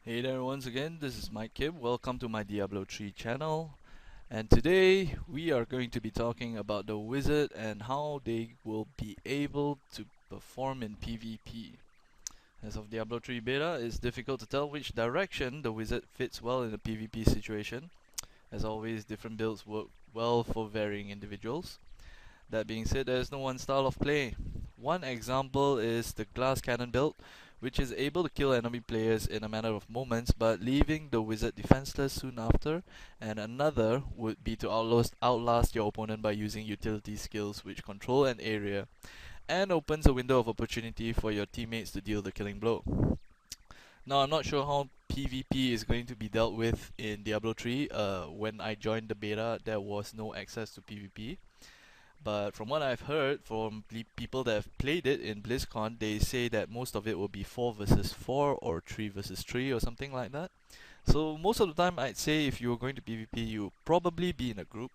Hey there once again, this is Mike Kim. Welcome to my Diablo 3 channel. And today we are going to be talking about the wizard and how they will be able to perform in PvP. As of Diablo 3 beta, it's difficult to tell which direction the wizard fits well in a PvP situation. As always, different builds work well for varying individuals. That being said, there is no one style of play. One example is the glass cannon build, which is able to kill enemy players in a matter of moments but leaving the wizard defenseless soon after, and another would be to outlast your opponent by using utility skills which control an area and opens a window of opportunity for your teammates to deal the killing blow. Now I'm not sure how PvP is going to be dealt with in Diablo 3. When I joined the beta there was no access to PvP. But from what I've heard from people that have played it in BlizzCon, they say that most of it will be 4 versus 4 or 3 versus 3 or something like that. So most of the time I'd say if you were going to PvP, you would probably be in a group.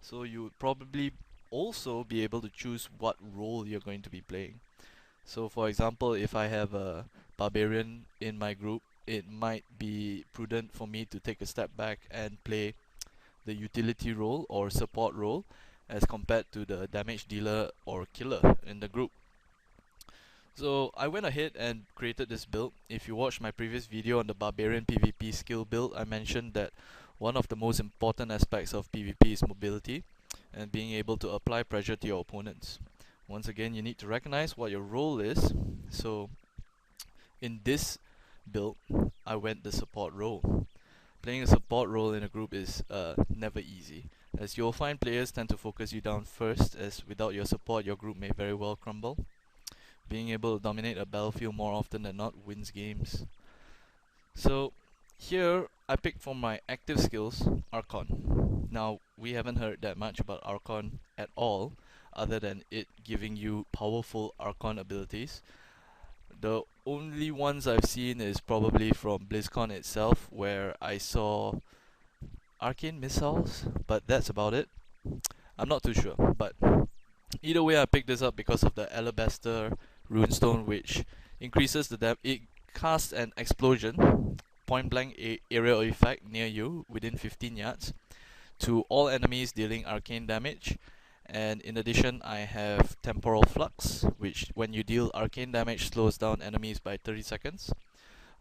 So you would probably also be able to choose what role you're going to be playing. So for example, if I have a barbarian in my group, it might be prudent for me to take a step back and play the utility role or support role as compared to the damage dealer or killer in the group. So I went ahead and created this build. If you watched my previous video on the Barbarian PvP skill build, I mentioned that one of the most important aspects of PvP is mobility and being able to apply pressure to your opponents. Once again, you need to recognize what your role is. So in this build, I went the support role. Playing a support role in a group is never easy, as you'll find players tend to focus you down first, as without your support your group may very well crumble. Being able to dominate a battlefield more often than not wins games. So here I picked for my active skills Archon. Now we haven't heard that much about Archon at all, other than it giving you powerful Archon abilities. The only ones I've seen is probably from BlizzCon itself, where I saw arcane missiles, but that's about it. I'm not too sure, but either way I picked this up because of the alabaster runestone, which increases the it casts an explosion point blank area effect near you within 15 yards to all enemies dealing arcane damage. And in addition, I have temporal flux, which when you deal arcane damage slows down enemies by 30 seconds.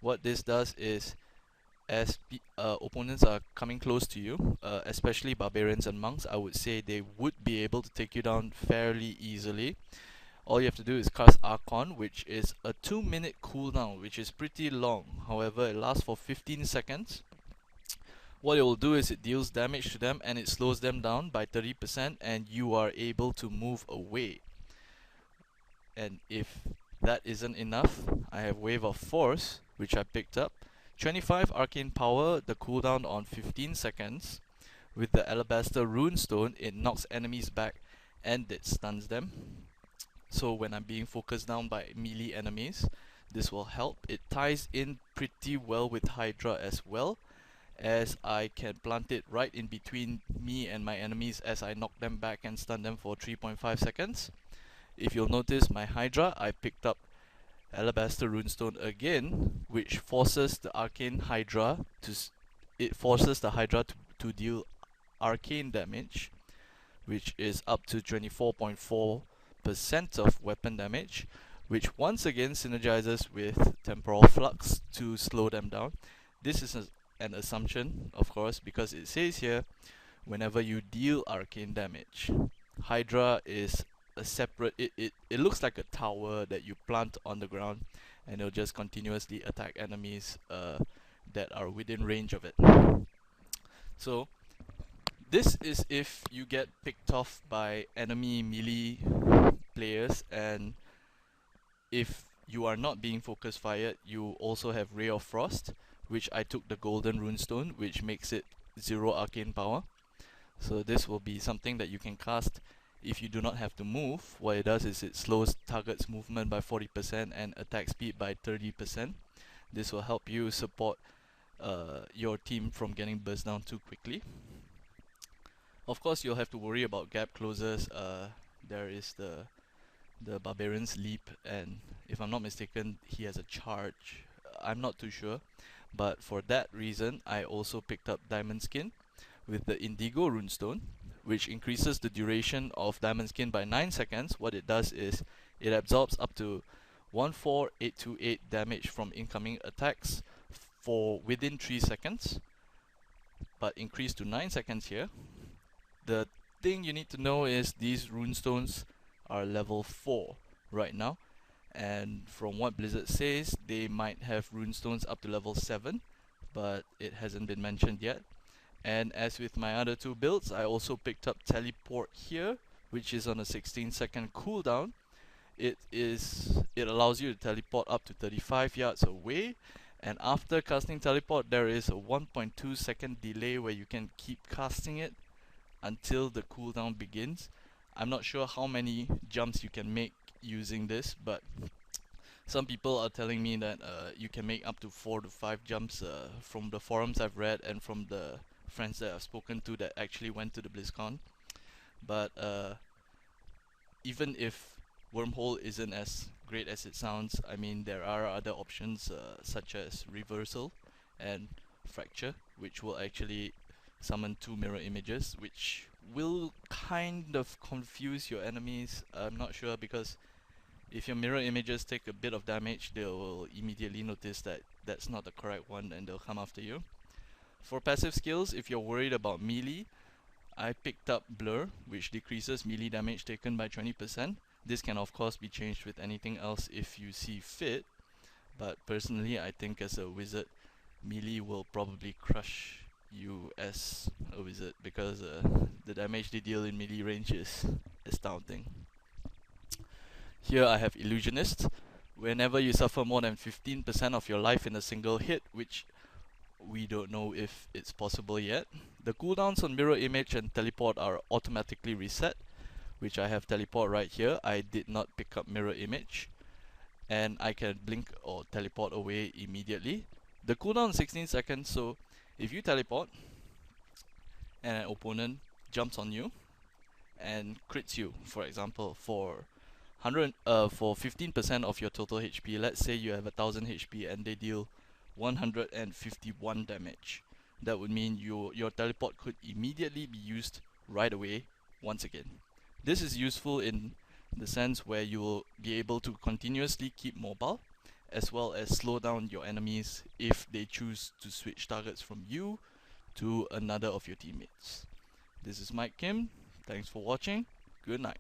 What this does is, as opponents are coming close to you, especially barbarians and monks, I would say they would be able to take you down fairly easily. All you have to do is cast Archon, which is a 2-minute cooldown, which is pretty long. However, it lasts for 15 seconds. What it will do is it deals damage to them and it slows them down by 30%, and you are able to move away. And if that isn't enough, I have Wave of Force, which I picked up. 25 arcane power, the cooldown on 15 seconds. With the alabaster runestone, it knocks enemies back and it stuns them. So when I'm being focused down by melee enemies, this will help. It ties in pretty well with Hydra as well, as I can plant it right in between me and my enemies as I knock them back and stun them for 3.5 seconds. If you'll notice, my Hydra, I picked up Alabaster Runestone again, which forces the Arcane Hydra it forces the Hydra to deal arcane damage, which is up to 24.4% of weapon damage, which once again synergizes with Temporal Flux to slow them down. This is an assumption, of course, because it says here, whenever you deal arcane damage, Hydra is a separate, it looks like a tower that you plant on the ground, and it'll just continuously attack enemies that are within range of it. So this is if you get picked off by enemy melee players, and if you are not being focus fired, you also have Ray of Frost, which I took the golden runestone, which makes it 0 arcane power. So this will be something that you can cast if you do not have to move. What it does is it slows target's movement by 40% and attack speed by 30%. This will help you support your team from getting burst down too quickly. Of course, you'll have to worry about gap closers. There is the Barbarian's Leap, and if I'm not mistaken, he has a charge. I'm not too sure, But for that reason, I also picked up Diamond Skin with the Indigo Runestone, which increases the duration of Diamond Skin by 9 seconds. What it does is it absorbs up to 14828 damage from incoming attacks for within 3 seconds, but increased to 9 seconds here. The thing you need to know is these runestones are level 4 right now, and from what Blizzard says, they might have runestones up to level 7, but it hasn't been mentioned yet. And as with my other two builds, I also picked up Teleport here, which is on a 16-second cooldown. It allows you to teleport up to 35 yards away, and after casting Teleport, there is a 1.2 second delay where you can keep casting it until the cooldown begins. I'm not sure how many jumps you can make using this, but some people are telling me that you can make up to 4 to 5 jumps from the forums I've read and from the friends that I've spoken to that actually went to the BlizzCon. But even if Wormhole isn't as great as it sounds, I mean, there are other options such as Reversal and Fracture, which will actually summon 2 mirror images, which will kind of confuse your enemies. I'm not sure, because if your mirror images take a bit of damage, they will immediately notice that that's not the correct one and they'll come after you. For passive skills, if you're worried about melee, I picked up Blur, which decreases melee damage taken by 20%. This can of course be changed with anything else if you see fit, but personally I think as a wizard, melee will probably crush you as a wizard, because the damage they deal in melee range is astounding. Here I have Illusionist. Whenever you suffer more than 15% of your life in a single hit, which we don't know if it's possible yet, the cooldowns on Mirror Image and Teleport are automatically reset, which I have Teleport right here. I did not pick up Mirror Image, and I can blink or teleport away immediately. The cooldown is 16 seconds, so if you teleport and an opponent jumps on you and crits you, for example, for 15% of your total HP, let's say you have 1000 HP and they deal 151 damage, that would mean your teleport could immediately be used right away once again. This is useful in the sense where you will be able to continuously keep mobile, as well as slow down your enemies if they choose to switch targets from you to another of your teammates. This is Mike Kim. Thanks for watching. Good night.